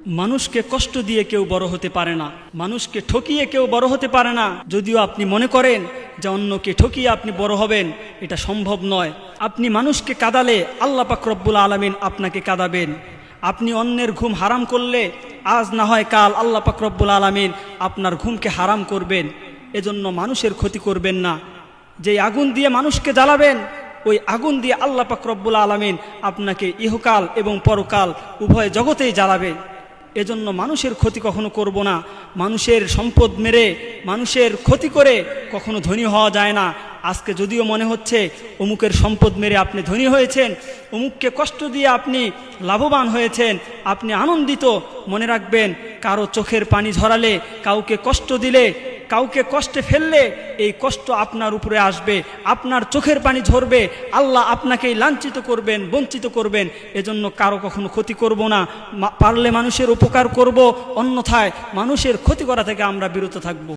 মানুষকে কষ্ট দিয়ে কেউ বড় হতে পারে না, মানুষকে ঠকিয়ে কেউ বড় হতে পারে না। যদিও আপনি মনে করেন যে অন্যকে ঠকিয়ে আপনি বড় হবেন, এটা সম্ভব নয়। আপনি মানুষকে কাঁদালে আল্লাহ পাক রব্বুল আলামিন আপনাকে কাঁদাবেন। আপনি অন্যের ঘুম হারাম করলে আজ না হয় কাল আল্লাহ পাক রব্বুল আলামিন আপনার ঘুমকে হারাম করবেন। এজন্য মানুষের ক্ষতি করবেন না। যেই আগুন দিয়ে মানুষকে জ্বালাবেন, ওই আগুন দিয়ে আল্লাহ পাক রব্বুল আলামিন আপনাকে ইহকাল এবং পরকাল উভয় জগতেই জ্বালাবে। এজন্য মানুষের ক্ষতি কখনো করব না। মানুষের সম্পদ মেরে, মানুষের ক্ষতি করে কখনো ধনী হওয়া যায় না। আজকে যদিও মনে হচ্ছে অমুকের সম্পদ মেরে আপনি ধনী হয়েছেন, অমুককে কষ্ট দিয়ে আপনি লাভবান হয়েছেন, আপনি আনন্দিত, মনে রাখবেন কারো চোখের পানি ঝরালে, কাউকে কষ্ট দিলে, কাউকে কষ্টে ফেললে এই কষ্ট আপনার উপরে আসবে, আপনার চোখের পানি ঝরবে, আল্লাহ আপনাকেই লাঞ্ছিত করবেন, বঞ্চিত করবেন। এজন্য কারো কখনো ক্ষতি করব না। পারলে মানুষের উপকার করব, অন্যথায় মানুষের ক্ষতি করা থেকে আমরা বিরত থাকব।